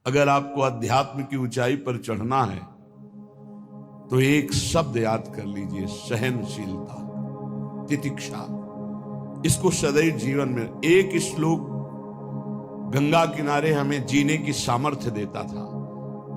अगर आपको अध्यात्म की ऊंचाई पर चढ़ना है तो एक शब्द याद कर लीजिए, सहनशीलता, तितिक्षा। इसको सदैव जीवन में एक श्लोक गंगा किनारे हमें जीने की सामर्थ्य देता था।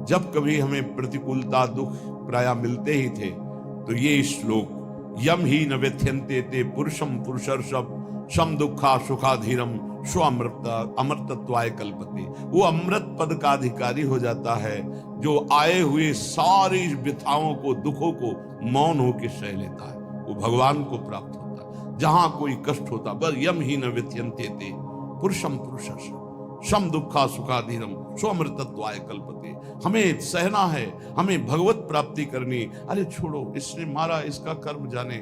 जब कभी हमें प्रतिकूलता दुख प्राय मिलते ही थे तो ये श्लोक, यम ही न व्यथ्यन्ते ते पुरुषम पुरुषर्षभ सम दुखा सुखाधीरम स्व अमृतत्वाय कल्पते। वो अमृत पद का अधिकारी हो जाता है जो आए हुए सारी व्यथाओं को, दुखों को मौन होकर सह लेता है। वो भगवान को प्राप्त होता है। जहां कोई कष्ट होता, बस यम ही न व्यथ्यन्ते ते पुरुषम पुरुषर्षभ सम दुखा सुखाधीरम स्वमृतत्वाय कल्पते। हमें सहना है, हमें भगवत प्राप्ति करनी। अरे छोड़ो, इसने मारा, इसका कर्म जाने,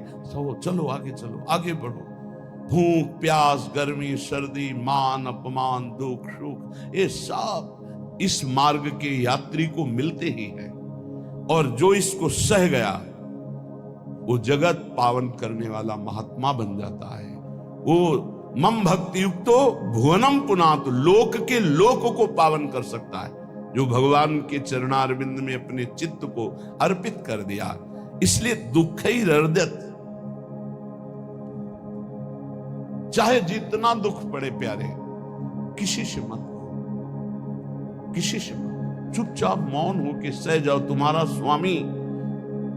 चलो आगे, चलो आगे बढ़ो। भूख प्यास गर्मी सर्दी मान अपमान दुख सुख, ये सब इस मार्ग के यात्री को मिलते ही है। और जो इसको सह गया वो जगत पावन करने वाला महात्मा बन जाता है। वो मम भक्ति युक्तो भुवनम पुनातु, लोक के लोक को पावन कर सकता है जो भगवान के चरणारविंद में अपने चित्त को अर्पित कर दिया। इसलिए दुख ही हृदयत, चाहे जितना दुख पड़े प्यारे, किसी से मत, किसी से मत, चुपचाप मौन होके सह जाओ। तुम्हारा स्वामी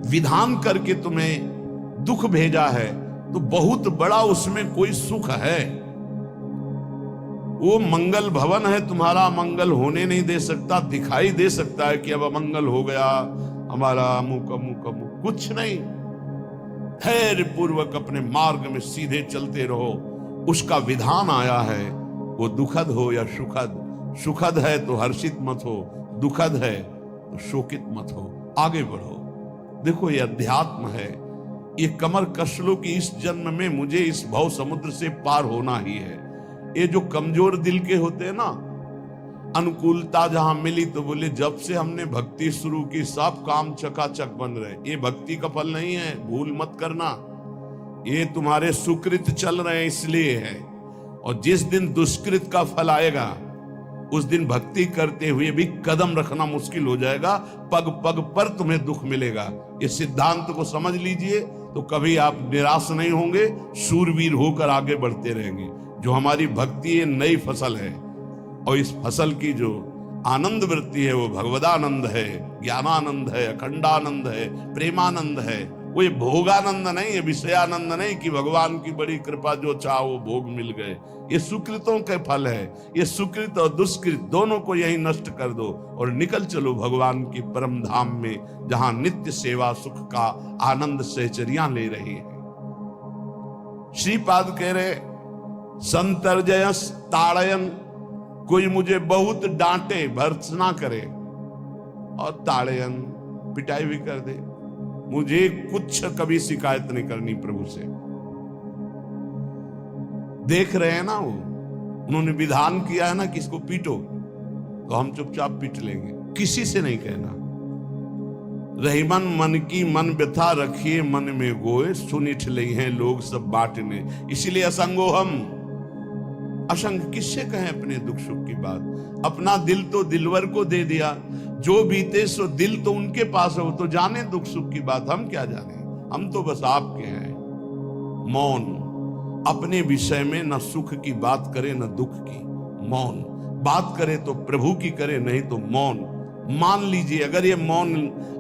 विधान करके तुम्हें दुख भेजा है तो बहुत बड़ा उसमें कोई सुख है। वो मंगल भवन है, तुम्हारा मंगल होने नहीं दे सकता। दिखाई दे सकता है कि अब अमंगल हो गया हमारा, अमुक अमुक अमुक, कुछ नहीं। धैर्य पूर्वक अपने मार्ग में सीधे चलते रहो। उसका विधान आया है, वो दुखद हो या सुखद, सुखद है तो हर्षित मत हो, दुखद है तो शोकित मत हो, आगे बढ़ो। देखो ये अध्यात्म है। ये कमर कस लो कि इस जन्म में मुझे इस भव समुद्र से पार होना ही है। ये जो कमजोर दिल के होते हैं ना, अनुकूलता जहां मिली तो बोले जब से हमने भक्ति शुरू की सब काम चकाचक बन रहे। ये भक्ति का फल नहीं है, भूल मत करना। ये तुम्हारे सुकृत चल रहे हैं इसलिए है। और जिस दिन दुष्कृत का फल आएगा उस दिन भक्ति करते हुए भी कदम रखना मुश्किल हो जाएगा। पग पग पर तुम्हें दुख मिलेगा। ये सिद्धांत को समझ लीजिए तो कभी आप निराश नहीं होंगे, शूरवीर होकर आगे बढ़ते रहेंगे। जो हमारी भक्ति है नई फसल है, और इस फसल की जो आनंद वृत्ति है वो भगवदानंद है, ज्ञानानंद है, अखंडानंद है, प्रेमानंद है। वो ये भोगानंद नहीं है, विषयानंद नहीं कि भगवान की बड़ी कृपा जो चाहो वो भोग मिल गए। ये सुकृतों के फल है। ये सुकृत और दुष्कृत दोनों को यही नष्ट कर दो और निकल चलो भगवान की परम धाम में, जहां नित्य सेवा सुख का आनंद सहचरियां ले रही है। श्रीपाद कह रहे, संतर्जयस ताड़यन, कोई मुझे बहुत डांटे भर्त्सना करे और ताड़यन पिटाई भी कर दे, मुझे कुछ कभी शिकायत नहीं करनी प्रभु से। देख रहे हैं ना, वो उन्होंने विधान किया है ना कि इसको पीटो, तो हम चुपचाप पीट लेंगे, किसी से नहीं कहना। रहीमन मन की मन व्यथा रखिए मन में गोए, सुनिठ ले हैं लोग सब बांटने। इसीलिए असंगो हम, असंग किससे कहें अपने दुख सुख की बात। अपना दिल तो दिलवर को दे दिया, जो बीते सो दिल तो उनके पास है, वो तो जाने दुख सुख की बात, हम क्या जाने। हम तो बस आपके हैं। मौन, अपने विषय में न सुख की बात करे न दुख की, मौन। बात करे तो प्रभु की करे, नहीं तो मौन। मान लीजिए अगर ये मौन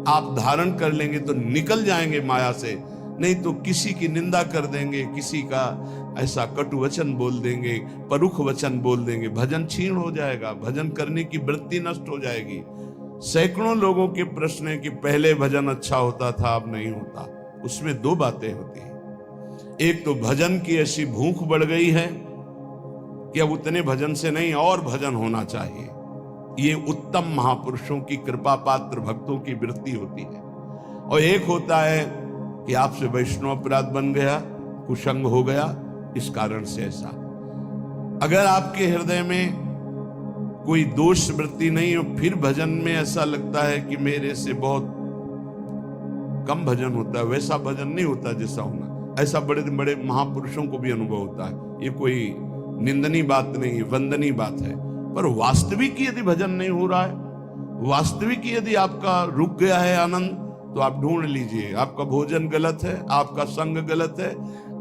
आप धारण कर लेंगे तो निकल जाएंगे माया से, नहीं तो किसी की निंदा कर देंगे, किसी का ऐसा कटु वचन बोल देंगे, परुख वचन बोल देंगे, भजन छीण हो जाएगा, भजन करने की वृत्ति नष्ट हो जाएगी। सैकड़ों लोगों के प्रश्न है कि पहले भजन अच्छा होता था अब नहीं होता। उसमें दो बातें होती हैं। एक तो भजन की ऐसी भूख बढ़ गई है कि अब उतने भजन से नहीं और भजन होना चाहिए। ये उत्तम महापुरुषों की कृपा पात्र भक्तों की वृत्ति होती है। और एक होता है कि आपसे वैष्णव अपराध बन गया, कुसंग हो गया, इस कारण से ऐसा। अगर आपके हृदय में कोई दोष वृत्ति नहीं हो, फिर भजन में ऐसा लगता है कि मेरे से बहुत कम भजन होता है, वैसा भजन नहीं होता जैसा होना। ऐसा बड़े बड़े महापुरुषों को भी अनुभव होता है। ये कोई निंदनीय बात नहीं है, वंदनीय बात है। पर वास्तविक यदि भजन नहीं हो रहा है, वास्तविक यदि आपका रुक गया है आनंद, तो आप ढूंढ लीजिए, आपका भोजन गलत है, आपका संग गलत है,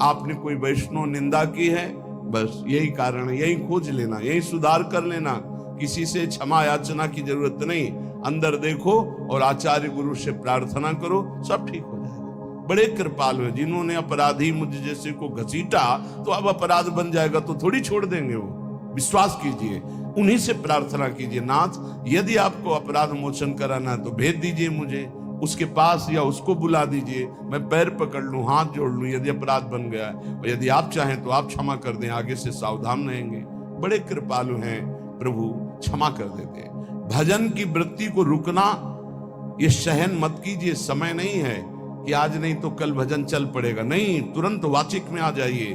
आपने कोई वैष्णव निंदा की है, बस यही कारण है। यही खोज लेना, यही सुधार कर लेना, किसी से क्षमा याचना की जरूरत नहीं। अंदर देखो और आचार्य गुरु से प्रार्थना करो, सब ठीक हो जाएगा। बड़े कृपालु हैं, जिन्होंने अपराधी मुझ जैसे को घसीटा तो अब अपराध बन जाएगा तो थोड़ी छोड़ देंगे वो। विश्वास कीजिए, उन्हीं से प्रार्थना कीजिए, नाथ यदि आपको अपराध मोचन कराना है तो भेज दीजिए मुझे उसके पास, या उसको बुला दीजिए, मैं पैर पकड़ लूं, हाथ जोड़ लूं यदि अपराध बन गया है, और यदि आप चाहें तो आप क्षमा कर दें, आगे से सावधान रहेंगे। बड़े कृपालु हैं प्रभु, क्षमा कर देते हैं। भजन की वृत्ति को रुकना ये सहन मत कीजिए, समय नहीं है कि आज नहीं तो कल भजन चल पड़ेगा, नहीं, तुरंत वाचिक में आ जाइए,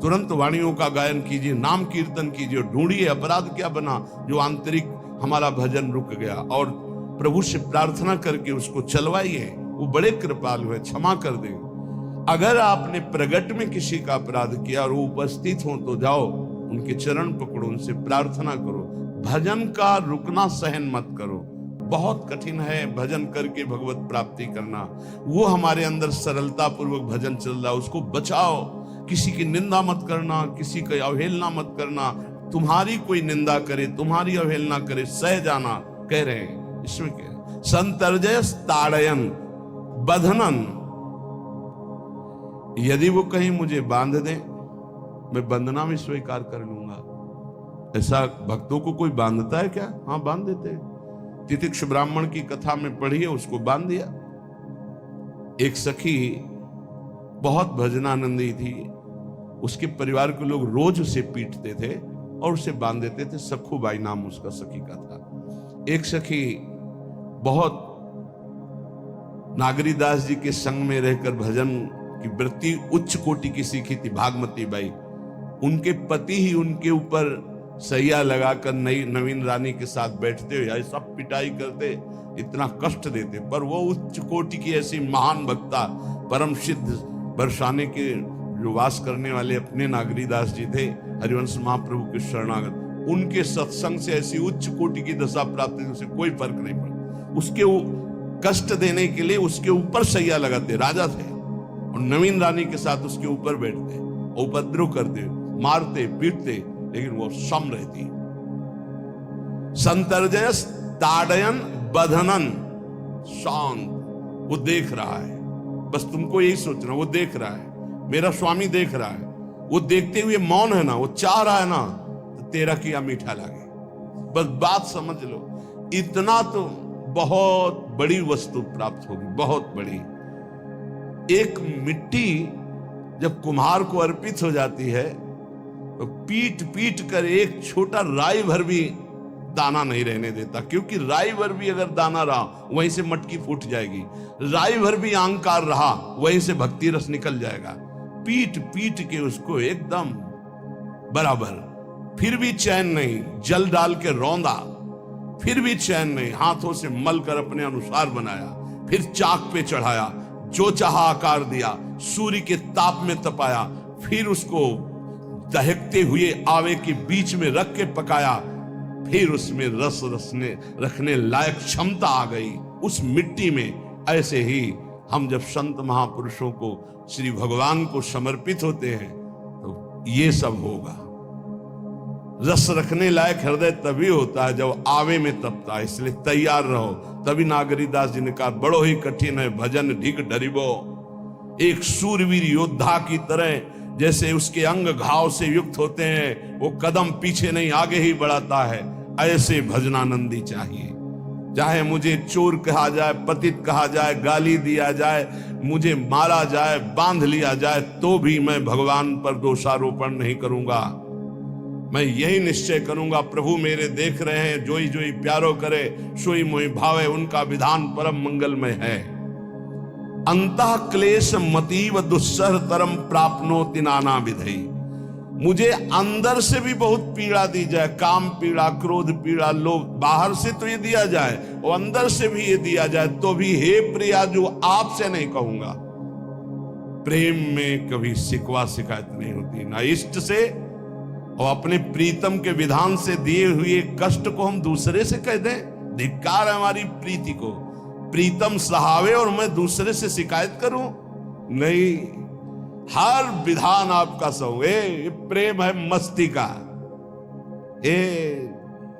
तुरंत वाणियों का गायन कीजिए, नाम कीर्तन कीजिए, ढूंढिए अपराध क्या बना जो आंतरिक हमारा भजन रुक गया, और प्रभु से प्रार्थना करके उसको चलवाइए। वो बड़े कृपालु है, क्षमा कर दें। अगर आपने प्रगट में किसी का अपराध किया और वो उपस्थित हो तो जाओ, उनके चरण पकड़ो, उनसे प्रार्थना करो। भजन का रुकना सहन मत करो, बहुत कठिन है भजन करके भगवत प्राप्ति करना। वो हमारे अंदर सरलता पूर्वक भजन चल रहा है, उसको बचाओ। किसी की निंदा मत करना, किसी की अवहेलना मत करना। तुम्हारी कोई निंदा करे, तुम्हारी अवहेलना करे, सह जाना कह रहे हैं इसमें क्या। संतर्जय ताड़यन बंधनन, यदि वो कहीं मुझे बांध दे, मैं बंधना में स्वीकार कर लूंगा। ऐसा भक्तों को कोई बांधता है क्या? हाँ, बांध देते हैं। तितिक्ष ब्राह्मण की कथा में पढ़िए, उसको बांध दिया। एक सखी बहुत भजनानंदी थी, उसके परिवार के लोग रोज उसे पीटते थे और उसे बांध देते थे। सखूबाई नाम उसका सखी का था। एक सखी बहुत नागरीदास जी के संग में रहकर भजन की वृत्ति उच्च कोटि की सीखी थी, भागमती बाई। उनके पति ही उनके ऊपर सैया लगाकर नवीन रानी के साथ बैठते हुए सब पिटाई करते, इतना कष्ट देते, पर वो उच्च कोटि की ऐसी महान वक्ता, परम सिद्ध बरसाने के जो वास करने वाले अपने नागरीदास जी थे, हरिवंश महाप्रभु के शरणागत, उनके सत्संग से ऐसी उच्च कोटि की दशा प्राप्त हुई, उसे कोई फर्क नहीं पड़ा। उसके कष्ट देने के लिए उसके ऊपर सैया लगाते, राजा थे, और नवीन रानी के साथ उसके ऊपर बैठते, उपद्रव करते, मारते पीटते, लेकिन वो सम रहती। संतर्जयस ताड़यन बंधनन, शांत, वो देख रहा है, बस तुमको यही सोचना, वो देख रहा है, मेरा स्वामी देख रहा है। वो देखते हुए मौन है ना, वो चाह रहा है ना, तो तेरा किया मीठा लगे, बस बात समझ लो। इतना तो बहुत बड़ी वस्तु प्राप्त होगी, बहुत बड़ी। एक मिट्टी जब कुम्हार को अर्पित हो जाती है तो पीट पीट कर एक छोटा राई भर भी दाना नहीं रहने देता, क्योंकि राई भर भी अगर दाना रहा वहीं से मटकी फूट जाएगी, राई भर भी अहंकार रहा वहीं से भक्ति रस निकल जाएगा। पीट पीट के उसको एकदम बराबर, फिर भी चैन नहीं, जल डाल के रौंदा, फिर भी चैन नहीं, हाथों से मल कर अपने अनुसार बनाया, फिर चाक पे चढ़ाया, जो चाहा आकार दिया, सूर्य के ताप में तपाया, फिर उसको दहकते हुए आवे के बीच में रख के पकाया, फिर उसमें रस रखने लायक क्षमता आ गई उस मिट्टी में। ऐसे ही हम जब संत महापुरुषों को, श्री भगवान को समर्पित होते हैं तो ये सब होगा। रस रखने लायक हृदय तभी होता है जब आवे में तपता है, इसलिए तैयार रहो। तभी नागरीदास जी ने कहा, बड़ो ही कठिन है भजन ढिक डरिबो। एक सूरवीर योद्धा की तरह जैसे उसके अंग घाव से युक्त होते हैं, वो कदम पीछे नहीं आगे ही बढ़ाता है, ऐसे भजनानंदी चाहिए। चाहे मुझे चोर कहा जाए, पतित कहा जाए, गाली दिया जाए, मुझे मारा जाए, बांध लिया जाए, तो भी मैं भगवान पर दोषारोपण नहीं करूंगा। मैं यही निश्चय करूंगा, प्रभु मेरे देख रहे हैं, जोई जोई प्यारो करे, सोई मोई भावे, उनका विधान परम मंगलमय है। अंतः क्लेश मतीव दुस्सह तरम प्राप्नोति नाना विधि। मुझे अंदर से भी बहुत पीड़ा दी जाए, काम पीड़ा, क्रोध पीड़ा, लोभ, बाहर से तो ये दिया जाए और अंदर से भी ये दिया जाए, तो भी हे प्रिया, जो आपसे नहीं कहूंगा। प्रेम में कभी शिकवा शिकायत नहीं होती, ना इष्ट से और अपने प्रीतम के विधान से दिए हुए कष्ट को हम दूसरे से कह दें? धिक्कार है हमारी प्रीति को। प्रीतम सहावे और मैं दूसरे से शिकायत करूं? नहीं, हर विधान आपका सहो। ये प्रेम है मस्ती का।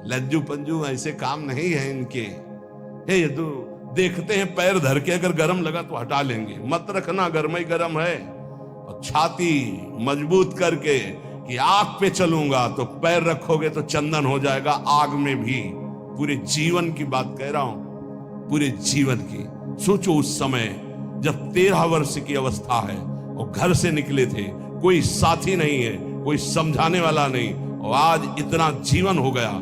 लज्जू पंजू ऐसे काम नहीं है इनके। ये तो देखते हैं पैर धर के, अगर गरम लगा तो हटा लेंगे, मत रखना गर्म ही गर्म है। और छाती मजबूत करके कि आग पे चलूंगा तो पैर रखोगे तो चंदन हो जाएगा आग में भी। पूरे जीवन की बात कह रहा हूं, पूरे जीवन की। सोचो उस समय जब 13 वर्ष की अवस्था है और घर से निकले थे, कोई साथी नहीं है, कोई समझाने वाला नहीं, और आज इतना जीवन हो गया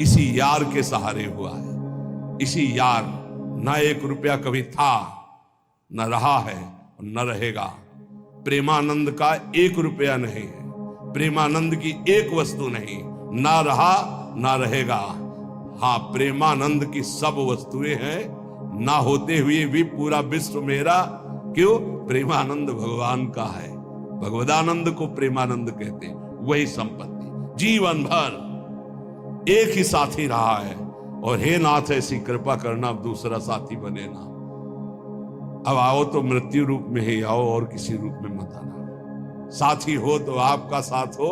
इसी यार के सहारे हुआ है। इसी यार, ना 1 रुपया कभी था, न रहा है, न रहेगा। प्रेमानंद का 1 रुपया नहीं है, प्रेमानंद की 1 वस्तु नहीं, ना रहा ना रहेगा। हाँ, प्रेमानंद की सब वस्तुएं हैं, ना होते हुए भी पूरा विश्व मेरा। क्यों? प्रेमानंद भगवान का है। भगवदानंद को प्रेमानंद कहते हैं। वही संपत्ति जीवन भर एक ही साथी रहा है। और हे नाथ, ऐसी कृपा करना अब दूसरा साथी बने ना। अब आओ तो मृत्यु रूप में ही आओ, और किसी रूप में मत आना। साथी हो तो आपका साथ हो।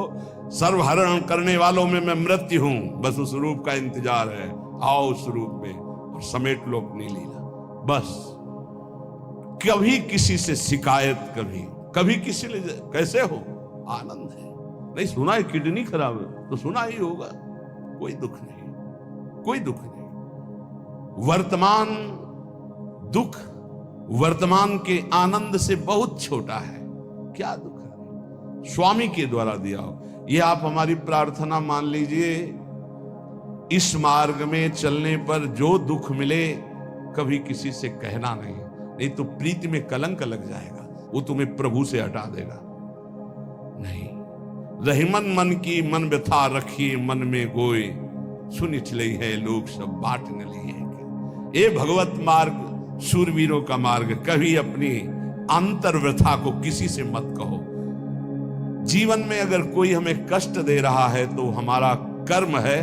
सर्वहरण करने वालों में मैं मृत्यु हूं, बस उस रूप का इंतजार है। आओ उस रूप में और समेट लो अपनी लीला। बस कभी किसी से शिकायत, कभी किसी ने कैसे हो, आनंद है। नहीं सुना है किडनी खराब है तो सुना ही होगा, कोई दुख नहीं, कोई दुख नहीं। वर्तमान दुख वर्तमान के आनंद से बहुत छोटा है। क्या दुख है? स्वामी के द्वारा दिया हो। ये आप हमारी प्रार्थना मान लीजिए। इस मार्ग में चलने पर जो दुख मिले कभी किसी से कहना नहीं तो प्रीति में कलंक लग जाएगा, वो तुम्हें प्रभु से हटा देगा। नहीं, रहीमन मन की मन व्यथा रखिए मन में गोए, सुनि चले है लोग सब बाट न लिए। ये भगवत मार्ग शूरवीरों का मार्ग। कभी अपनी अंतर व्यथा को किसी से मत कहो। जीवन में अगर कोई हमें कष्ट दे रहा है तो हमारा कर्म है,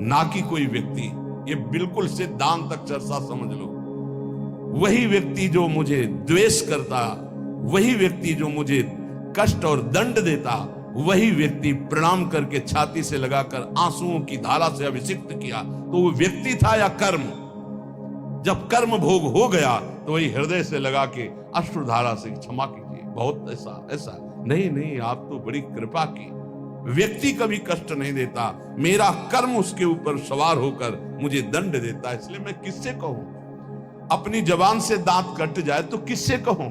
ना कि कोई व्यक्ति। ये बिल्कुल सिद्धांत तक चर्चा समझ लो। वही व्यक्ति जो मुझे द्वेष करता, वही व्यक्ति जो मुझे कष्ट और दंड देता, वही व्यक्ति प्रणाम करके छाती से लगाकर आंसुओं की धारा से अभिषिक्त किया, तो वो व्यक्ति था या कर्म? जब कर्म भोग हो गया तो वही हृदय से लगा के अश्रुधारा से क्षमा कीजिए, बहुत ऐसा नहीं, आप तो बड़ी कृपा की। व्यक्ति कभी कष्ट नहीं देता, मेरा कर्म उसके ऊपर सवार होकर मुझे दंड देता है। इसलिए मैं किससे कहूं? अपनी जबान से दांत कट जाए तो किससे कहूं?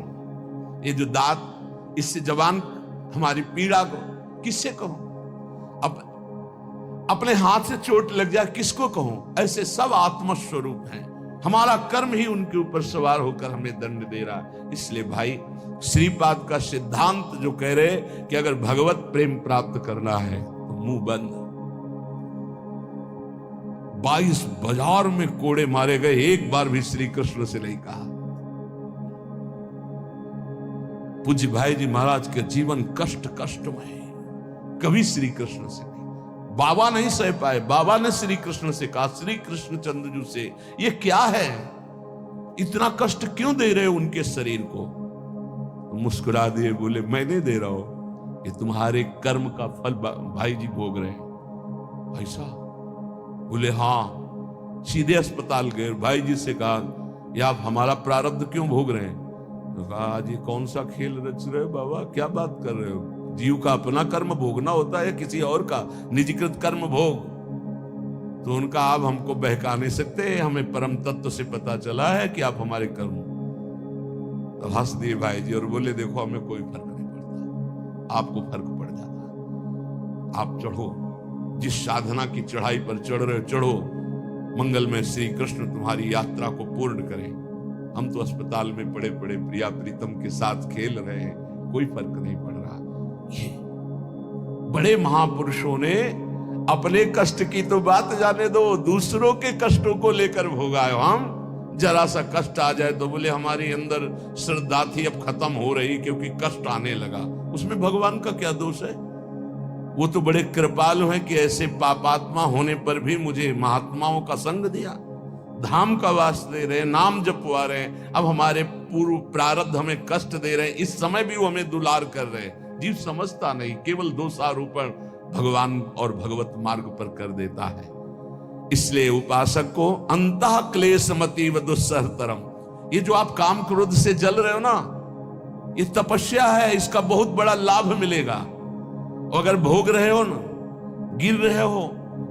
ये जो दांत, इससे जबान हमारी पीड़ा को किससे कहूं? अब अपने हाथ से चोट लग जाए किसको कहूं? ऐसे सब आत्मस्वरूप हैं। हमारा कर्म ही उनके ऊपर सवार होकर हमें दंड दे रहा है। इसलिए भाई, श्रीपाद का सिद्धांत जो कह रहे कि अगर भगवत प्रेम प्राप्त करना है तो मुंह बंद। 22 बाजार में कोड़े मारे गए, एक बार भी श्री कृष्ण से नहीं कहा। पूज्य भाई जी महाराज के जीवन कष्टमय, कभी श्री कृष्ण से नहीं। बाबा नहीं सह पाए, बाबा ने श्री कृष्ण से कहा, श्री कृष्ण चंद्रजू से, ये क्या है, इतना कष्ट क्यों दे रहे हो उनके शरीर को? मुस्कुरा दिए, बोले मैं नहीं दे रहा हूं, ये तुम्हारे कर्म का फल भाई जी भोग रहे हैं। ऐसा? बोले हाँ। सीधे अस्पताल गए, भाई जी से कहा, ये आप हमारा प्रारब्ध क्यों भोग रहे हैं? तो कहा, आज ये कौन सा खेल रच रहे हो बाबा, क्या बात कर रहे हो? जीव का अपना कर्म भोगना होता है, किसी और का निजीकृत कर्म भोग? तो उनका, आप हमको बहका नहीं सकते, हमें परम तत्व से पता चला है कि आप हमारे कर्म। तो हंस दिए भाई जी और बोले, देखो हमें कोई फर्क नहीं पड़ता, आपको फर्क पड़ जाता। आप चढ़ो, जिस साधना की चढ़ाई पर चढ़ रहे हो चढ़ो, मंगल में श्री कृष्ण तुम्हारी यात्रा को पूर्ण करें। हम तो अस्पताल में पड़े पड़े प्रिया प्रीतम के साथ खेल रहे हैं, कोई फर्क नहीं पड़ रहा। ये बड़े महापुरुषों ने अपने कष्ट की तो बात जाने दो, दूसरों के कष्टों को लेकर भोगाए। हम जरा सा कष्ट आ जाए तो बोले हमारी अंदर श्रद्धा थी अब खत्म हो रही क्योंकि कष्ट आने लगा। उसमें भगवान का क्या दोष है? वो तो बड़े कृपालु हैं कि ऐसे पापात्मा होने पर भी मुझे महात्माओं का संग दिया, धाम का वास दे रहे, नाम जपवा रहे। अब हमारे पूर्व प्रारब्ध हमें कष्ट दे रहे हैं, इस समय भी वो हमें दुलार कर रहे हैं। जीव समझता नहीं, केवल दोषारोपण भगवान और भगवत मार्ग पर कर देता है। इसलिए उपासक को अंतः क्लेशमति व दुस्सहतरम, ये जो आप काम क्रोध से जल रहे हो ना, ये तपस्या है, इसका बहुत बड़ा लाभ मिलेगा। अगर भोग रहे हो ना, गिर रहे हो,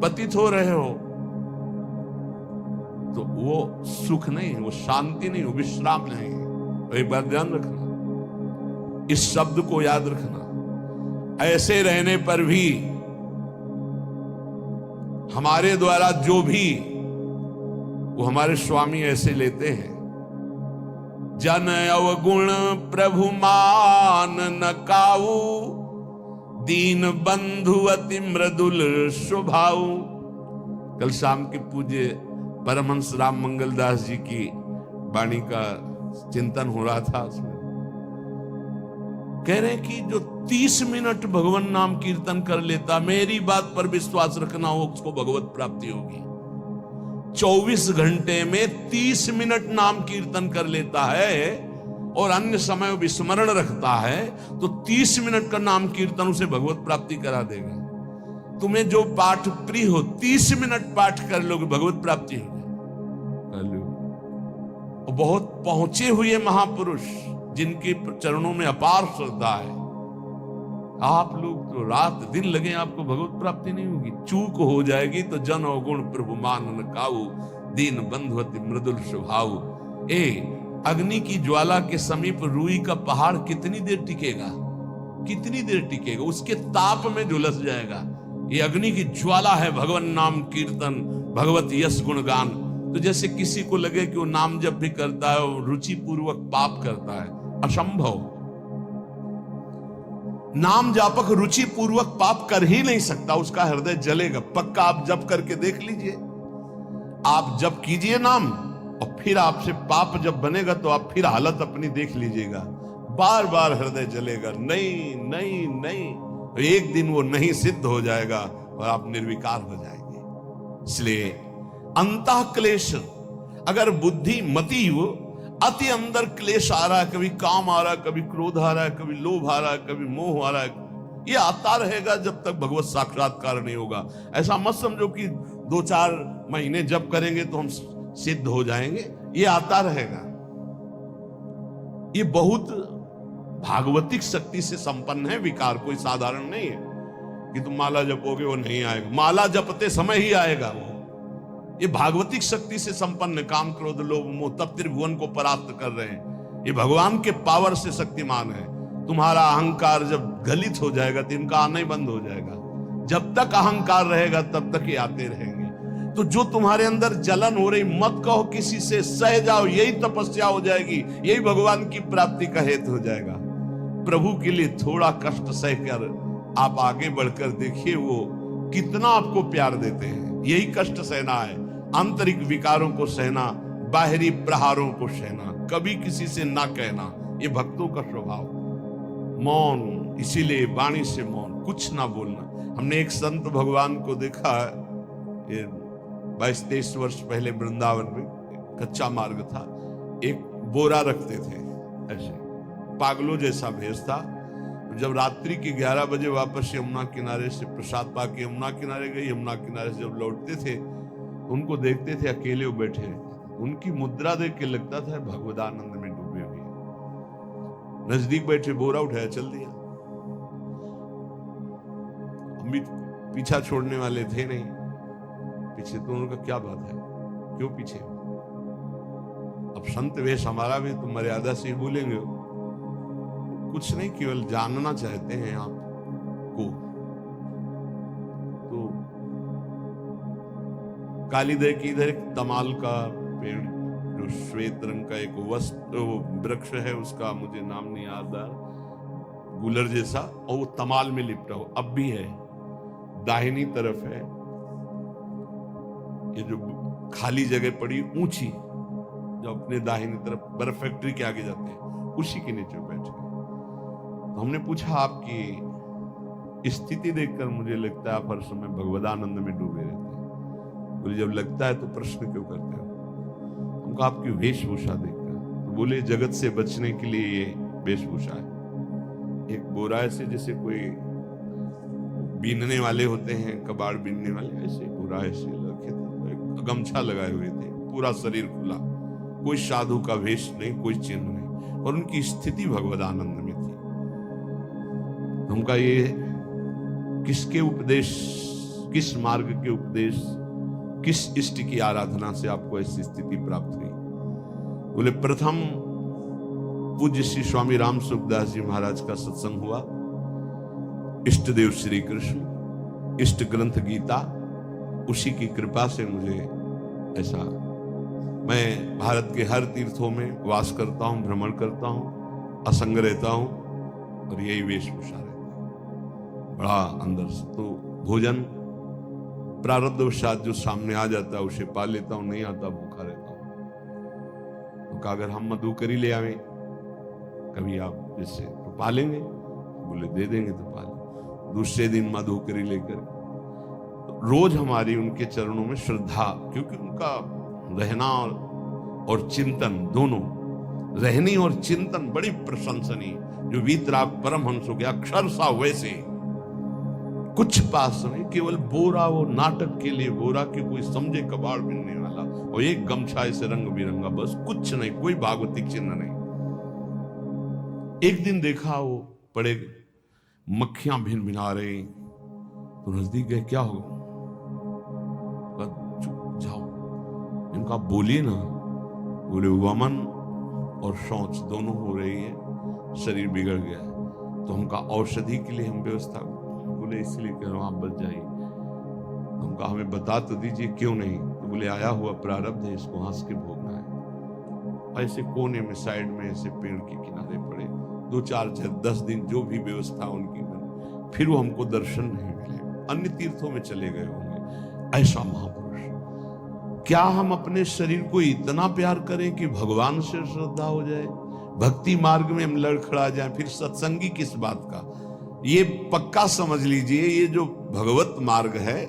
पतित हो रहे हो, तो वो सुख नहीं, वो शांति नहीं, वो विश्राम नहीं। तो एक बार ध्यान रखना, इस शब्द को याद रखना। ऐसे रहने पर भी हमारे द्वारा जो भी वो हमारे स्वामी ऐसे लेते हैं, जन अवगुण प्रभु मान न काऊ, दीन बंधु अति मृदुल स्वभाव। कल शाम के पूज्य परमहंस राम मंगल दास जी की वाणी का चिंतन हो रहा था। उसमें कह रहे हैं कि जो 30 मिनट भगवान नाम कीर्तन कर लेता, मेरी बात पर विश्वास रखना, हो उसको भगवत प्राप्ति होगी। 24 घंटे में 30 मिनट नाम कीर्तन कर लेता है और अन्य समय विस्मरण रखता है, तो 30 मिनट का नाम कीर्तन उसे भगवत प्राप्ति करा देगा। तुम्हें जो पाठ प्रिय हो, 30 मिनट पाठ कर लोगे, भगवत प्राप्ति होगी। बहुत पहुंचे हुए महापुरुष जिनके चरणों में अपार श्रद्धा है, आप लोग तो रात दिन लगे, आपको भगवत प्राप्ति नहीं होगी। चूक हो जाएगी तो जन अवगुण प्रभु मान न काऊ, दीन बंधु अति मृदुल स्वभाव। अग्नि की ज्वाला के समीप रुई का पहाड़ कितनी देर टिकेगा? कितनी देर टिकेगा? उसके ताप में झुलस जाएगा। ये अग्नि की ज्वाला है भगवान नाम कीर्तन, भगवत यश गुणगान। तो जैसे किसी को लगे कि वो नाम जब भी करता है वो रुचि पूर्वक पाप करता है, असंभव। नाम जापक रुचि पूर्वक पाप कर ही नहीं सकता, उसका हृदय जलेगा पक्का। आप जप करके देख लीजिए, आप जप कीजिए नाम, और फिर आपसे पाप जब बनेगा तो आप फिर हालत अपनी देख लीजिएगा, बार बार हृदय जलेगा, नहीं नहीं नहीं। एक दिन वो नहीं सिद्ध हो जाएगा और आप निर्विकार हो जाएंगे। इसलिए अंतः क्लेश, अगर बुद्धि मति अति अंदर क्लेश आ रहा है, कभी काम आ रहा है, कभी क्रोध आ रहा है, कभी लोभ आ रहा है, कभी मोह आ रहा है, ये आता रहेगा जब तक भगवत साक्षात्कार नहीं होगा। ऐसा मत समझो कि 2-4 महीने जब करेंगे तो हम सिद्ध हो जाएंगे, ये आता रहेगा। ये बहुत भागवतिक शक्ति से संपन्न है विकार, कोई साधारण नहीं है कि तुम माला जपोगे वो नहीं आएगा। माला जपते समय ही आएगा वो। ये भागवतिक शक्ति से संपन्न, काम क्रोध लोभ मोह तब त्रिभुवन को परास्त कर रहे हैं। ये भगवान के पावर से शक्तिमान है। तुम्हारा अहंकार जब गलित हो जाएगा तो इनका आना ही बंद हो जाएगा। जब तक अहंकार रहेगा तब तक ये आते रहेंगे। तो जो तुम्हारे अंदर जलन हो रही, मत कहो किसी से, सह जाओ, यही तपस्या हो जाएगी, यही भगवान की प्राप्ति का हेतु हो जाएगा। प्रभु के लिए थोड़ा कष्ट सहकर आप आगे बढ़कर देखिए वो कितना आपको प्यार देते हैं। यही कष्ट सहना है, आंतरिक विकारों को सहना, बाहरी प्रहारों को सहना, कभी किसी से ना कहना, ये भक्तों का स्वभाव। मौन, इसीलिए वाणी से मौन, कुछ ना बोलना। हमने एक संत भगवान को देखा, 22-23 वर्ष पहले वृंदावन में कच्चा मार्ग था, एक बोरा रखते थे, ऐसे पागलों जैसा भेष था। जब रात्रि के 11 बजे वापस यमुना किनारे से प्रसाद पाके यमुना किनारे गए, यमुना किनारे से जब लौटते थे उनको देखते थे अकेले वो बैठे रहते। उनकी मुद्रा देख के लगता था भगवदानंद में डूबे हुए। नजदीक बैठे, बोरा उठाया, चल दिया। हम भी पीछा छोड़ने वाले थे नहीं, पीछे तो उनका क्या बात है, क्यों पीछे? अब संत वेश हमारा भी तो मर्यादा से ही बोलेंगे, कुछ नहीं, केवल जानना चाहते हैं आपको। तो कालीदय की इधर एक तमाल का पेड़, जो श्वेत रंग का एक वृक्ष है, उसका मुझे नाम नहीं याद आ, गुलर जैसा, और वो तमाल में लिपटा हो, अब भी है। दाहिनी तरफ है ये जो खाली जगह पड़ी ऊंची, जो अपने दाहिनी तरफ बर्फ फैक्ट्री के आगे जाते हैं, उसी के नीचे बैठे। तो हमने पूछा आपकी स्थिति देखकर मुझे लगता है आप हर समय भगवदानंद में डूबे रहते हैं। बोले जब लगता है तो प्रश्न क्यों करते हो? हमको आपकी वेशभूषा देखकर। तो बोले जगत से बचने के लिए ये वेशभूषा है। एक बोरा ऐसे जैसे कोई बीनने वाले होते हैं, कबाड़ बीनने वाले, ऐसे बोरा ऐसे रखे थे, एक गमछा लगाए हुए थे, पूरा शरीर खुला, कोई साधु का वेश नहीं, कोई चिन्ह नहीं, और उनकी स्थिति भगवदानंद में थी। उनका ये किसके उपदेश, किस मार्ग के उपदेश, किस इष्ट की आराधना से आपको ऐसी स्थिति प्राप्त हुई? बोले प्रथम पूज्य श्री स्वामी राम सुखदास जी महाराज का सत्संग हुआ, इष्ट देव श्री कृष्ण, इष्ट ग्रंथ गीता, उसी की कृपा से मुझे ऐसा, मैं भारत के हर तीर्थों में वास करता हूं, भ्रमण करता हूं, असंग रहता हूं, और यही वेशभूषा रहती है बड़ा अंदर से। तो भोजन प्रारब्धवशात जो सामने आ जाता है उसे पा लेता हूं, नहीं आता भूखा रहता हूं। तो अगर हम मधुकरी ले आवे कभी आप जिससे तो पालेंगे, बोले दे देंगे तो पालेंगे। दूसरे दिन मधुकरी लेकर, रोज हमारी उनके चरणों में श्रद्धा, क्योंकि उनका रहना और चिंतन दोनों, रहनी और चिंतन बड़ी प्रशंसनीय, जो वीतराग परमहंसों के अक्षर सा वैसे कुछ पास नहीं, केवल बोरा, वो नाटक के लिए बोरा कि कोई समझे कबाड़ बिनने वाला, और एक गमछा ऐसे रंग बिरंगा, बस कुछ नहीं, कोई भागवतिक चिन्ह नहीं। एक दिन देखा वो पड़े मक्खियां भिन भिना रही, तो नजदीक गए, क्या हो? चुप जाओ, इनका बोलिए ना। बोले वमन और शौच दोनों हो रही है, शरीर बिगड़ गया है, तो हमका औषधि के लिए हम व्यवस्था, बोले इसलिए कह रहा हूं आप बच जाइए। हमका हमें बता तो दीजिए क्यों नहीं? तो बोले आया हुआ प्रारब्ध है, इसको हंस के भोगना है। ऐसे कोने में साइड में ऐसे पेड़ के किनारे पड़े, 2 4 6 10 दिन जो भी व्यवस्था उनकी बनी, फिर वो हमको दर्शन नहीं मिले, अन्य तीर्थों में चले गए होंगे। ऐसा महापुरुष, क्या हम अपने शरीर को इतना प्यार करें कि भगवान से श्रद्धा हो जाए, भक्ति मार्ग में हम लड़खड़ा जाए, फिर सत्संगी किस बात का? ये पक्का समझ लीजिए, ये जो भगवत मार्ग है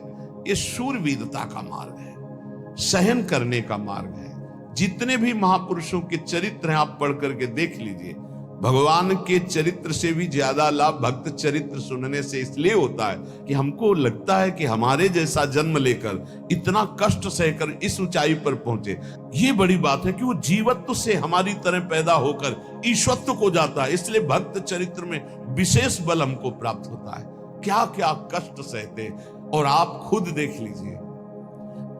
ये शूरवीरता का मार्ग है, सहन करने का मार्ग है। जितने भी महापुरुषों के चरित्र हैं आप पढ़ करके देख लीजिए, भगवान के चरित्र से भी ज्यादा लाभ भक्त चरित्र सुनने से इसलिए होता है कि हमको लगता है कि हमारे जैसा जन्म लेकर इतना कष्ट सहकर इस ऊंचाई पर पहुंचे, ये बड़ी बात है कि वो जीवत्व से हमारी तरह पैदा होकर ईश्वत्व को जाता है। इसलिए भक्त चरित्र में विशेष बल हमको प्राप्त होता है। क्या क्या कष्ट सहते, और आप खुद देख लीजिए,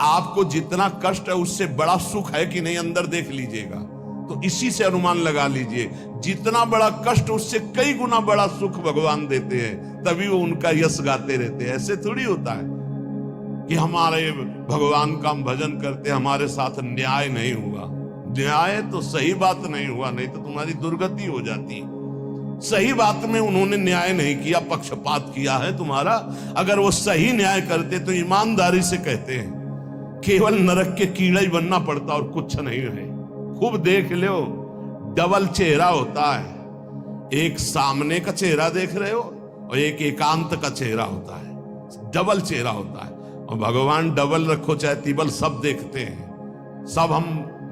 आपको जितना कष्ट है उससे बड़ा सुख है कि नहीं, अंदर देख लीजिएगा तो इसी से अनुमान लगा लीजिए, जितना बड़ा कष्ट उससे कई गुना बड़ा सुख भगवान देते हैं, तभी वो उनका यश गाते रहते हैं। ऐसे थोड़ी होता है कि हमारे भगवान का हम भजन करते, हमारे साथ न्याय नहीं हुआ। न्याय तो सही बात नहीं हुआ, नहीं तो तुम्हारी दुर्गति हो जाती। सही बात में उन्होंने न्याय नहीं किया, पक्षपात किया है तुम्हारा। अगर वो सही न्याय करते तो ईमानदारी से कहते हैं, केवल नरक के कीड़ा ही बनना पड़ता और कुछ नहीं है। खूब देख लो, डबल चेहरा होता है, एक सामने का चेहरा देख रहे हो और एक एकांत का चेहरा होता है, डबल चेहरा होता है। और भगवान डबल रखो चाहे तिबल, सब देखते हैं। सब हम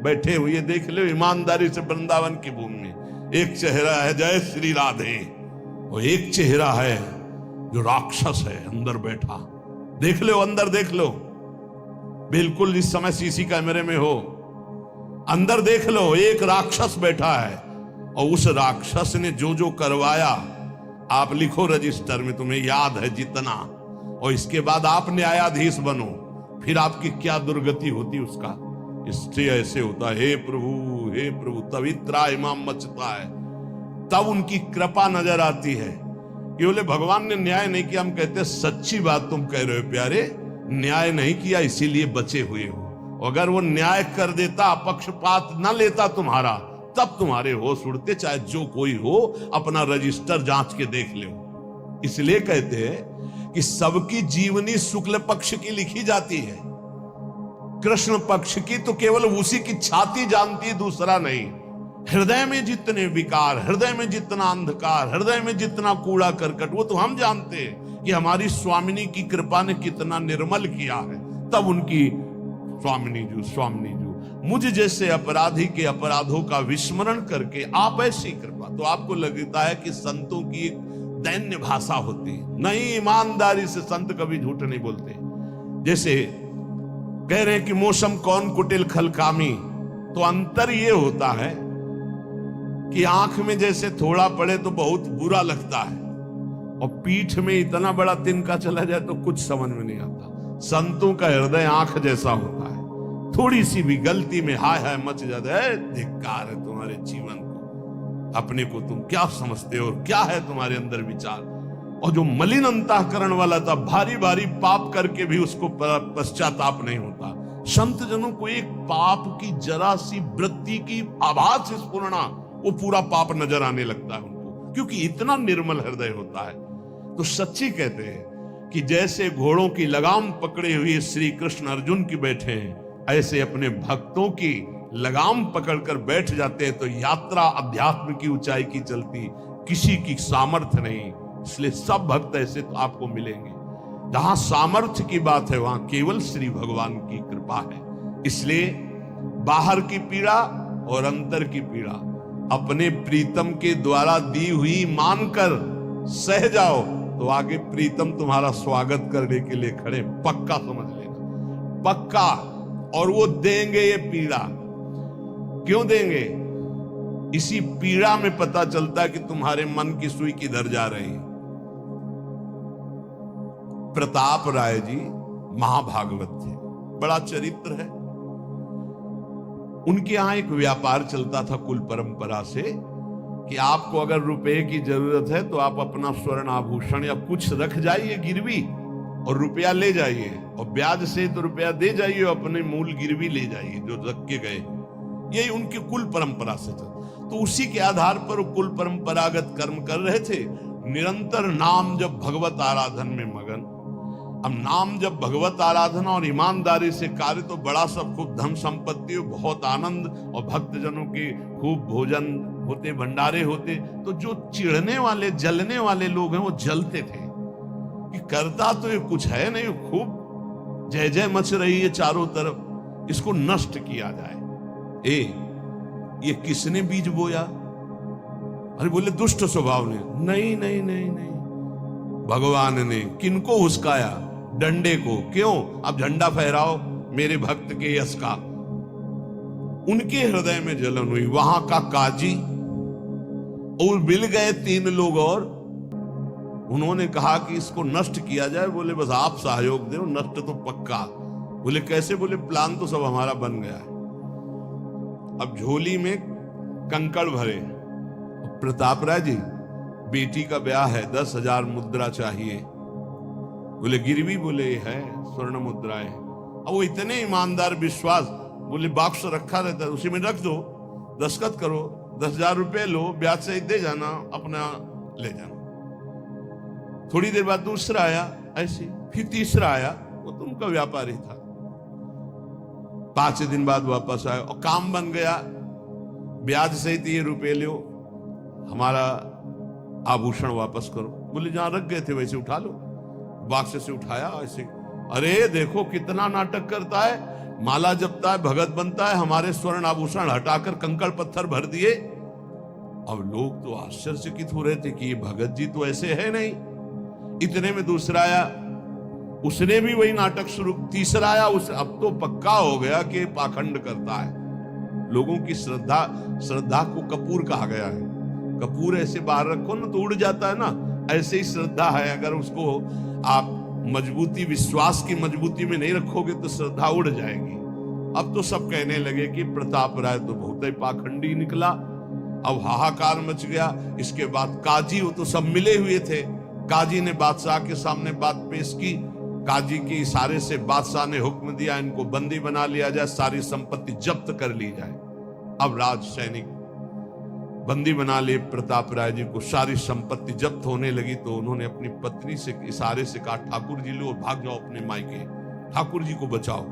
बैठे हुए देख लो ईमानदारी से वृंदावन की भूमि में, एक चेहरा है जय श्री राधे, और एक चेहरा है जो राक्षस है अंदर बैठा। देख लो, अंदर देख लो, बिल्कुल इस समय सीसी कैमरे में हो, अंदर देख लो, एक राक्षस बैठा है, और उस राक्षस ने जो जो करवाया आप लिखो रजिस्टर में, तुम्हें याद है जितना, और इसके बाद आप न्यायाधीश बनो, फिर आपकी क्या दुर्गति होती उसका। इससे ऐसे होता है, हे प्रभु, तभी त्राहिमाम मचता है, तब उनकी कृपा नजर आती है कि बोले भगवान ने न्याय नहीं किया। हम कहते सच्ची बात तुम कह रहे हो प्यारे, न्याय नहीं किया इसीलिए बचे हुए हो। अगर वो न्याय कर देता, पक्षपात न लेता तुम्हारा, तब तुम्हारे होश उड़ते, चाहे जो कोई हो, अपना रजिस्टर जांच के देख लो। इसलिए कहते हैं कि सबकी जीवनी शुक्ल पक्ष की लिखी जाती है, कृष्ण पक्ष की तो केवल उसी की छाती जानती है, दूसरा नहीं। हृदय में जितने विकार, हृदय में जितना अंधकार, हृदय में जितना कूड़ा करकट, वो तो हम जानते हैं। कि हमारी स्वामिनी की कृपा ने कितना निर्मल किया है। तब उनकी स्वामिनी जू मुझ जैसे अपराधी के अपराधों का विस्मरण करके आप ऐसी कृपा। तो आपको लगता है कि संतों की एक दैन्य भाषा होती है। नहीं, ईमानदारी से संत कभी झूठ नहीं बोलते। जैसे कह रहे हैं कि मौसम कौन कुटिल खलकामी, तो अंतर ये होता है कि आंख में जैसे थोड़ा पड़े तो बहुत बुरा लगता है, और पीठ में इतना बड़ा तिनका चला जाए तो कुछ समझ में नहीं आता। संतों का हृदय आंख जैसा होता है, थोड़ी सी भी गलती में हाय हाय मच जाता है। धिक्कार है तुम्हारे जीवन को, अपने को तुम क्या समझते हो, क्या है तुम्हारे अंदर विचार। और जो मलिन अंतःकरण वाला था, भारी भारी पाप करके भी उसको पश्चाताप नहीं होता। संत जनों को एक पाप की जरा सी वृत्ति की आभास स्फुरना, वो पूरा पाप नजर आने लगता है उनको, क्योंकि इतना निर्मल हृदय होता है। तो सच्ची कहते हैं कि जैसे घोड़ों की लगाम पकड़े हुए श्री कृष्ण अर्जुन की बैठे हैं, ऐसे अपने भक्तों की लगाम पकड़कर बैठ जाते हैं। तो यात्रा अध्यात्म की ऊंचाई की चलती, किसी की सामर्थ्य नहीं। इसलिए सब भक्त ऐसे तो आपको मिलेंगे। जहां सामर्थ्य की बात है वहां केवल श्री भगवान की कृपा है। इसलिए बाहर की पीड़ा और अंतर की पीड़ा अपने प्रीतम के द्वारा दी हुई मानकर सह जाओ, तो आगे प्रीतम तुम्हारा स्वागत करने के लिए खड़े, पक्का समझ लेना, पक्का। और वो देंगे ये पीड़ा। क्यों देंगे? इसी पीड़ा में पता चलता है कि तुम्हारे मन की सुई किधर जा रही है। प्रताप राय जी महाभागवत थे, बड़ा चरित्र है। उनके यहां एक व्यापार चलता था कुल परंपरा से कि आपको अगर रुपए की जरूरत है तो आप अपना स्वर्ण आभूषण या कुछ रख जाइए गिरवी, और रुपया ले जाइए, और ब्याज से तो रुपया दे जाइए, अपने मूल गिरवी ले जाइए जो रख के गए। यही उनकी कुल परंपरा से था। तो उसी के आधार पर वो कुल परंपरागत कर्म कर रहे थे। निरंतर नाम जब भगवत आराधन में मगन। अब नाम जब भगवत आराधना और ईमानदारी से कार्य, तो बड़ा सब खूब धन संपत्ति, बहुत आनंद, और भक्तजनों के खूब भोजन होते, भंडारे होते। तो जो चिढ़ने वाले जलने वाले लोग हैं वो जलते थे कि करता तो ये कुछ है नहीं, खूब जय जय मच रही है चारों तरफ, इसको नष्ट किया जाए। ये किसने बीज बोया? अरे बोले दुष्ट स्वभाव ने। नहीं नहीं नहीं नहीं, भगवान ने। किनको हुस्काया? डंडे को। क्यों? अब झंडा फहराओ मेरे भक्त के यश का। उनके हृदय में जलन हुई। वहां का काजी और मिल गए 3 लोग, और उन्होंने कहा कि इसको नष्ट किया जाए। बोले बस आप सहयोग दो, नष्ट तो पक्का। बोले कैसे? बोले प्लान तो सब हमारा बन गया है। अब झोली में कंकड़ भरे। प्रताप राय जी, बेटी का ब्याह है, 10,000 मुद्रा चाहिए। बोले गिरवी? बोले है, स्वर्ण मुद्राएं। अब वो इतने ईमानदार, विश्वास, बोले बॉक्स रखा रहता है, उसी में रख दो, दस्तखत करो, 10,000 रुपए लो, ब्याज से दे जाना, अपना ले जाना। थोड़ी देर बाद दूसरा आया ऐसे, फिर तीसरा आया, वो तो उनका व्यापारी था। 5 दिन बाद वापस आया और काम बन गया। ब्याज सहित ये रुपए लो, हमारा आभूषण वापस करो। बोले जहां रख गए थे वैसे उठा लो। बॉक्स से उठाया ऐसे। अरे देखो कितना नाटक करता है, माला जपता है, भगत बनता है, हमारे स्वर्ण आभूषण हटाकर कंकड़ पत्थर भर दिए। अब लोग तो आश्चर्यचकित हो रहे थे कि ये भगत जी तो ऐसे है नहीं। इतने में दूसरा आया, उसने भी वही नाटक शुरू। तीसरा आया, उस अब तो पक्का हो गया कि पाखंड करता है। लोगों की श्रद्धा को कपूर कहा गया है। कपूर ऐसे बाहर रखो ना तो उड़ जाता है ना, ऐसे ही श्रद्धा है। अगर उसको आप मजबूती, विश्वास की मजबूती में नहीं रखोगे तो श्रद्धा उड़ जाएगी। अब तो सब कहने लगे कि प्रताप राय तो बहुत ही पाखंडी निकला। अब हाहाकार मच गया। इसके बाद काजी, वो तो सब मिले हुए थे, काजी ने बादशाह के सामने बात पेश की। काजी के इशारे से बादशाह ने हुक्म दिया इनको बंदी बना लिया जाए, सारी संपत्ति जब्त कर ली जाए। अब राज सैनिक बंदी बना लिए प्रताप राय जी को। सारी संपत्ति जब्त होने लगी तो उन्होंने अपनी पत्नी से इशारे से कहा, ठाकुर जी लो और भाग जाओ अपने मायके, ठाकुर जी को बचाओ।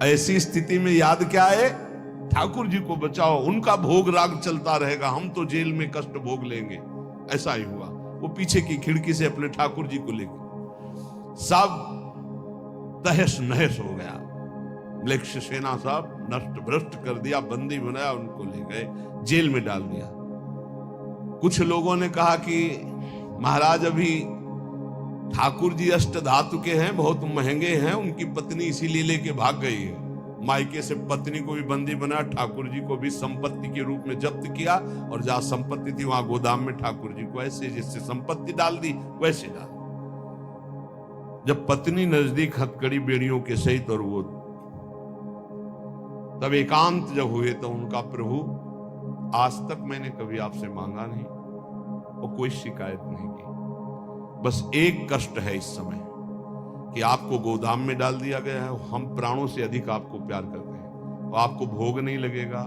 ऐसी स्थिति में याद क्या है? ठाकुर जी को बचाओ, उनका भोग राग चलता रहेगा, हम तो जेल में कष्ट भोग लेंगे। ऐसा ही हुआ। वो पीछे की खिड़की से अपने ठाकुर जी को लेकर सब तहस नहस हो गया। म्लेच्छ सेना साहब नष्ट भ्रष्ट कर दिया, बंदी बनाया, उनको ले गए, जेल में डाल दिया। कुछ लोगों ने कहा कि महाराज अभी ठाकुर जी अष्ट धातु के हैं, बहुत महंगे हैं, उनकी पत्नी इसीलिए लेके भाग गई है। मायके से पत्नी को भी बंदी बनाया, ठाकुर जी को भी संपत्ति के रूप में जब्त किया, और जहां संपत्ति थी वहां गोदाम में ठाकुर जी को ऐसे जिससे संपत्ति डाल दी वैसे डाल। जब पत्नी नजदीक हथकड़ी बेड़ियों के सहित और वो तब एकांत जब हुए तो उनका प्रभु आज तक मैंने कभी आपसे मांगा नहीं और कोई शिकायत नहीं की, बस एक कष्ट है इस समय कि आपको गोदाम में डाल दिया गया है। हम प्राणों से अधिक आपको प्यार करते हैं और आपको भोग नहीं लगेगा,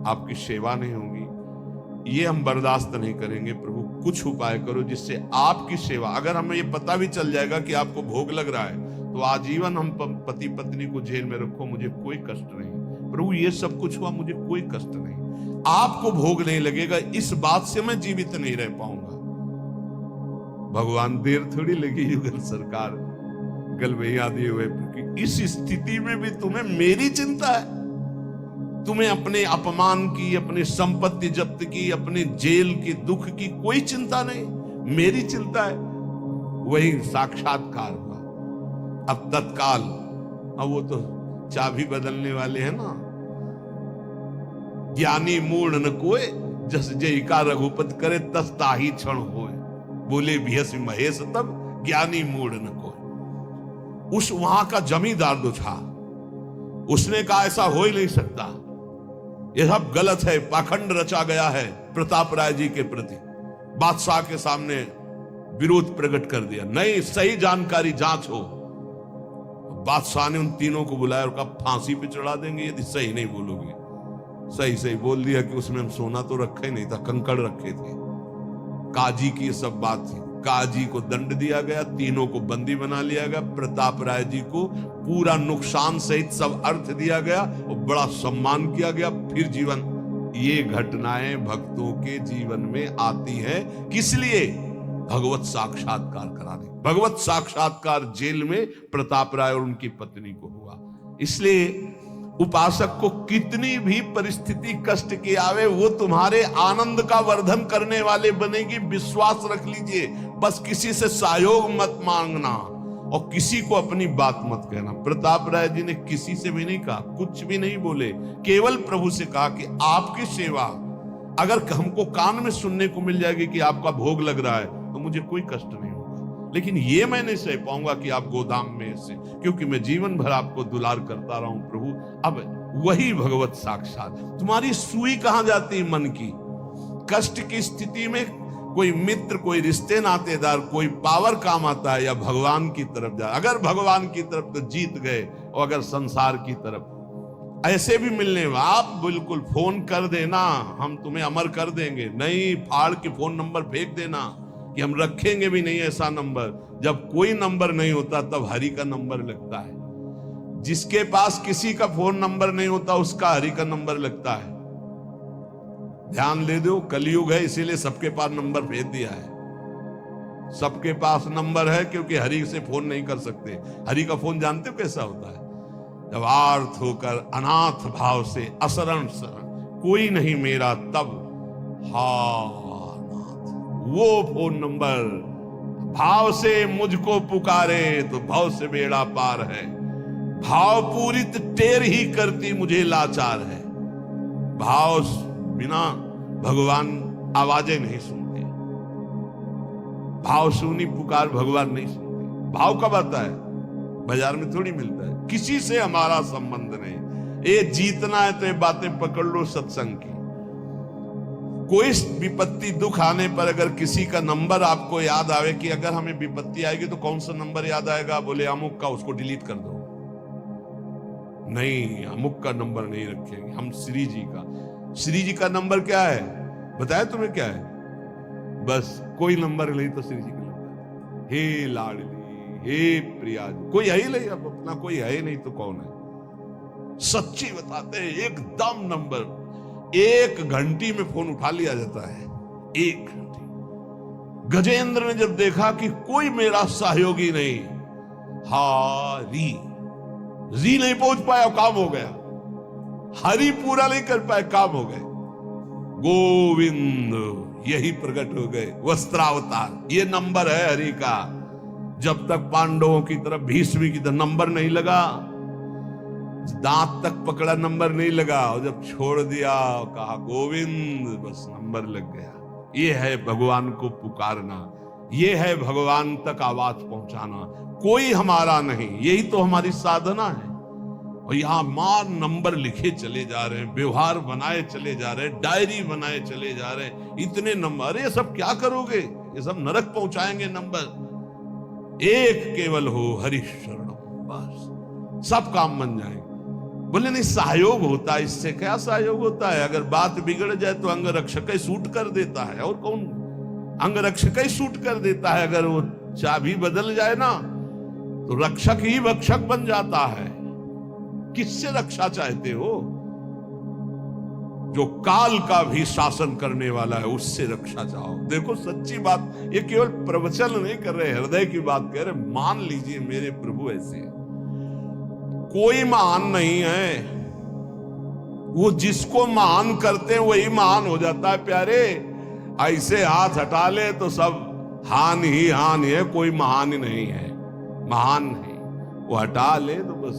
आपकी सेवा नहीं होगी, ये हम बर्दाश्त नहीं करेंगे। प्रभु कुछ उपाय करो जिससे आपकी सेवा, अगर हमें ये पता भी चल जाएगा कि आपको भोग लग रहा है तो आजीवन हम पति पत्नी को जेल में रखो, मुझे कोई कष्ट नहीं। प्रभु ये सब कुछ हुआ, मुझे कोई कष्ट नहीं, आपको भोग नहीं लगेगा, इस बात से मैं जीवित नहीं रह पाऊंगा। भगवान देर थोड़ी लगी युगल सरकार गलवैया दिए हुए, इस स्थिति में भी तुम्हें मेरी चिंता है। तुम्हें अपने अपमान की, अपनी संपत्ति जब्त की, अपने जेल की दुख की कोई चिंता नहीं, मेरी चिंता है। वही साक्षात्कार हुआ। अब तत्काल, अब वो तो चाबी बदलने वाले हैं ना, ज्ञानी मूढ़ न कोय, जस जय का रघुपत करे तस ताही क्षण होए, बोले भियस महेश तब ज्ञानी मूढ़ न कोय। उस वहां का जमींदार जो था उसने कहा ऐसा हो ही नहीं सकता, यह सब गलत है, पाखंड रचा गया है प्रताप राय जी के प्रति। बादशाह के सामने विरोध प्रकट कर दिया, नहीं सही जानकारी जांच हो। बादशाह ने उन तीनों को बुलाया और कहा फांसी पे चढ़ा देंगे यदि सही नहीं बोलोगे। सही सही बोल दिया कि उसमें हम सोना तो रखा ही नहीं था, कंकड़ रखे थे। काजी की सब बात थी, काजी को दंड दिया गया, तीनों को बंदी बना लिया गया, प्रताप राय जी को पूरा नुकसान सहित सब अर्थ दिया गया और बड़ा सम्मान किया गया। फिर जीवन, ये घटनाएं भक्तों के जीवन में आती है किस लिए? भगवत साक्षात्कार कराने। भगवत साक्षात्कार जेल में प्रताप राय और उनकी पत्नी को हुआ। इसलिए उपासक को कितनी भी परिस्थिति कष्ट की आवे, वो तुम्हारे आनंद का वर्धन करने वाले बनेगी, विश्वास रख लीजिए। बस किसी से सहयोग मत मांगना और किसी को अपनी बात मत कहना। प्रताप राय जी ने किसी से भी नहीं कहा, कुछ भी नहीं बोले, केवल प्रभु से कहा कि आपकी सेवा अगर हमको कान में सुनने को मिल जाएगी कि आपका भोग लग रहा है तो मुझे कोई कष्ट नहीं होगा, लेकिन ये मैं नहीं सह पाऊंगा कि आप गोदाम में से, क्योंकि मैं जीवन भर आपको दुलार करता रहा हूं प्रभु। अब वही भगवत साक्षात। तुम्हारी सुई कहां जाती है? मन की। कष्ट की स्थिति में कोई मित्र, कोई रिश्ते नातेदार, कोई पावर काम आता है या भगवान की तरफ जाए। अगर भगवान की तरफ तो जीत गए, और अगर संसार की तरफ ऐसे भी मिलने, आप बिल्कुल फोन कर देना, हम तुम्हें अमर कर देंगे, नहीं फाड़ के फोन नंबर फेंक देना कि हम रखेंगे भी नहीं ऐसा नंबर। जब कोई नंबर नहीं होता तब हरि का नंबर लगता है। जिसके पास किसी का फोन नंबर नहीं होता उसका हरि का नंबर लगता है। ध्यान ले दो, कलयुग है इसीलिए सबके पास नंबर भेज दिया है। सबके पास नंबर है क्योंकि हरि से फोन नहीं कर सकते। हरि का फोन जानते हो कैसा होता है? जब आर्थ होकर अनाथ भाव से असरण शरण कोई नहीं मेरा, तब हा वो फोन नंबर भाव से मुझको पुकारे तो भाव से बेड़ा पार है। भाव पूरित टेर ही करती मुझे लाचार है। भाव बिना भगवान आवाजें नहीं सुनते। भाव सुनी पुकार भगवान नहीं सुनते। भाव कब आता है? बाजार में थोड़ी मिलता है। किसी से हमारा संबंध नहीं। ये जीतना है तो ये बातें पकड़ लो सत्संग की। कोई विपत्ति दुख आने पर अगर किसी का नंबर आपको याद आवे कि अगर हमें विपत्ति आएगी तो कौन सा नंबर याद आएगा? बोले अमुक का, उसको डिलीट कर दो। नहीं, अमुक का नंबर नहीं रखेंगे हम, श्री जी का। श्री जी का नंबर क्या है बताया तुम्हें? क्या है? बस कोई नंबर नहीं तो श्री जी का नंबर। हे लाडली, हे प्रिया जी, कोई है ही नहीं। अब अपना कोई है ही नहीं तो कौन है? सच्ची बताते हैं, एकदम नंबर 1 घंटी में फोन उठा लिया जाता है। 1 घंटी गजेंद्र ने जब देखा कि कोई मेरा सहयोगी नहीं, हारी री नहीं पहुंच पाया, काम हो गया। हरि पूरा नहीं कर पाए, काम हो गए। गोविंद यही प्रकट हो गए, वस्त्रावतार। ये नंबर है हरि का। जब तक पांडवों की तरफ, भीष्म की तरफ नंबर नहीं लगा, दांत तक पकड़ा, नंबर नहीं लगा, और जब छोड़ दिया कहा गोविंद, बस नंबर लग गया। ये है भगवान को पुकारना, ये है भगवान तक आवाज पहुंचाना। कोई हमारा नहीं, यही तो हमारी साधना है। और यहां मार नंबर लिखे चले जा रहे हैं, व्यवहार बनाए चले जा रहे हैं, डायरी बनाए चले जा रहे हैं, इतने नंबर। ये सब क्या करोगे? ये सब नरक पहुंचाएंगे नंबर। एक केवल हो हरि शरणम, बस सब काम बन जाएंगे। बोले नहीं, सहयोग होता है। इससे क्या सहयोग होता है? अगर बात बिगड़ जाए तो अंग रक्षक ही सूट कर देता है। और कौन? अंग रक्षक ही सूट कर देता है। अगर वो चाबी बदल जाए ना तो रक्षक ही भक्षक बन जाता है। किससे रक्षा चाहते हो? जो काल का भी शासन करने वाला है, उससे रक्षा चाहो। देखो सच्ची बात, ये केवल प्रवचन नहीं कर रहे, हृदय की बात कह रहे। मान लीजिए मेरे प्रभु ऐसे हैं, कोई महान नहीं है। वो जिसको महान करते हैं वही महान हो जाता है प्यारे। ऐसे हाथ हटा ले तो सब हान ही हान है, कोई महान ही नहीं है। महान है वो हटा ले तो बस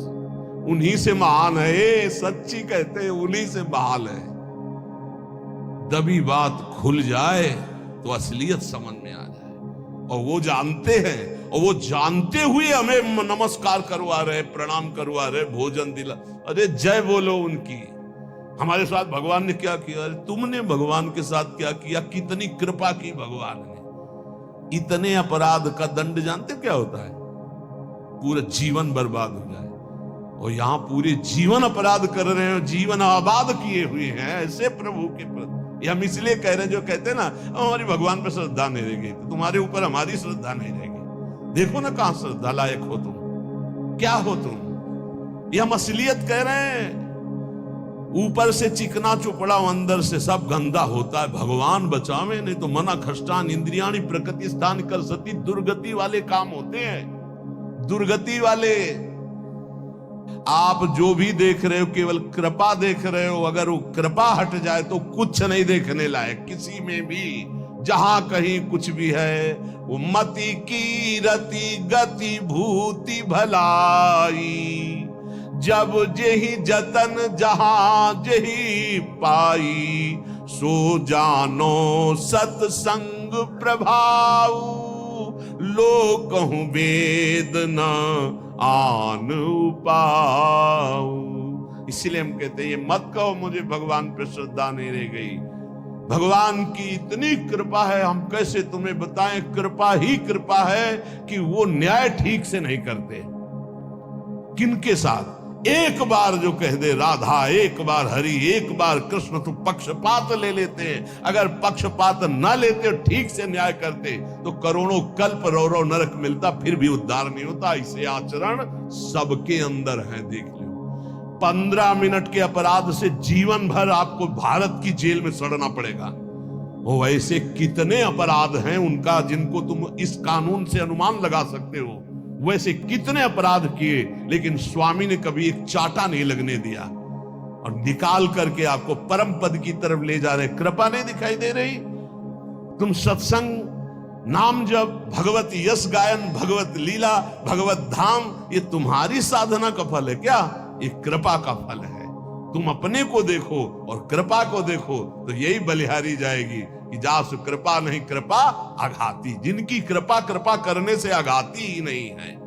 उन्हीं से महान है। सच्ची कहते हैं उन्हीं से बहाल है। दबी बात खुल जाए तो असलियत समझ में आ जाए। और वो जानते हैं, और वो जानते हुए हमें नमस्कार करवा रहे, प्रणाम करवा रहे, भोजन दिला। अरे जय बोलो उनकी। हमारे साथ भगवान ने क्या किया? अरे तुमने भगवान के साथ क्या किया? कितनी कृपा की भगवान ने। इतने अपराध का दंड जानते क्या होता है? पूरा जीवन बर्बाद हो जाए। और यहां पूरे जीवन अपराध कर रहे हैं, जीवन आबाद किए हुए हैं ऐसे प्रभु के प्रति। हम इसलिए कह रहे हैं, जो कहते हैं ना हमारी भगवान पे श्रद्धा नहीं रहेगी तो तुम्हारे ऊपर हमारी श्रद्धा नहीं रहेगी। देखो ना कहां श्रद्धा लायक हो तुम, क्या हो तुम। ये हम असलियत कह रहे हैं। ऊपर से चिकना चुपड़ा, अंदर से सब गंदा होता है। भगवान बचावे, नहीं तो मना खष्टान इंद्रियाणी प्रकृति स्थान कर सती। दुर्गति वाले काम होते हैं, दुर्गति वाले। आप जो भी देख रहे हो केवल कृपा देख रहे हो। अगर वो कृपा हट जाए तो कुछ नहीं देखने लायक किसी में भी। जहां कहीं कुछ भी है वो मति की रति गति भूति भलाई। जब जेहि जतन जहां जेहि पाई, सो जानो सत्संग प्रभाव। लोकहु वेद न आन पाऊ। इसलिए हम कहते हैं, ये मत कहो मुझे भगवान पे श्रद्धा नहीं रह गई। भगवान की इतनी कृपा है, हम कैसे तुम्हें बताएं। कृपा ही कृपा है कि वो न्याय ठीक से नहीं करते। किनके साथ? एक बार जो कह दे राधा, एक बार हरि, एक बार कृष्ण, तो पक्षपात ले लेते हैं। अगर पक्षपात न लेते, ठीक से न्याय करते तो करोड़ों कल्प रो नरक मिलता, फिर भी उद्धार नहीं होता। इसे आचरण सबके अंदर है, देख लो। 15 मिनट के अपराध से जीवन भर आपको भारत की जेल में सड़ना पड़ेगा। वो ऐसे कितने अपराध हैं उनका, जिनको तुम इस कानून से अनुमान लगा सकते हो। वैसे कितने अपराध किए, लेकिन स्वामी ने कभी एक चाटा नहीं लगने दिया और निकाल करके आपको परम पद की तरफ ले जा रहे। कृपा नहीं दिखाई दे रही? तुम सत्संग, नाम जप, भगवत यश गायन, भगवत लीला, भगवत धाम, ये तुम्हारी साधना का फल है क्या? ये कृपा का फल है। तुम अपने को देखो और कृपा को देखो तो यही बलिहारी जाएगी कि जासु कृपा नहीं कृपा आघाती। जिनकी कृपा कृपा करने से आघाती ही नहीं है।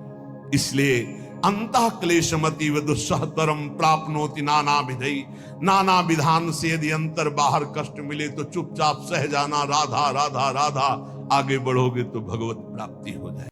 इसलिए अंतः क्लेशमति व दुस्सहतरम प्राप्नोति नाना विधि। नाना विधान से यदि अंतर बाहर कष्ट मिले तो चुपचाप सह जाना, राधा राधा राधा। आगे बढ़ोगे तो भगवत प्राप्ति हो जाए।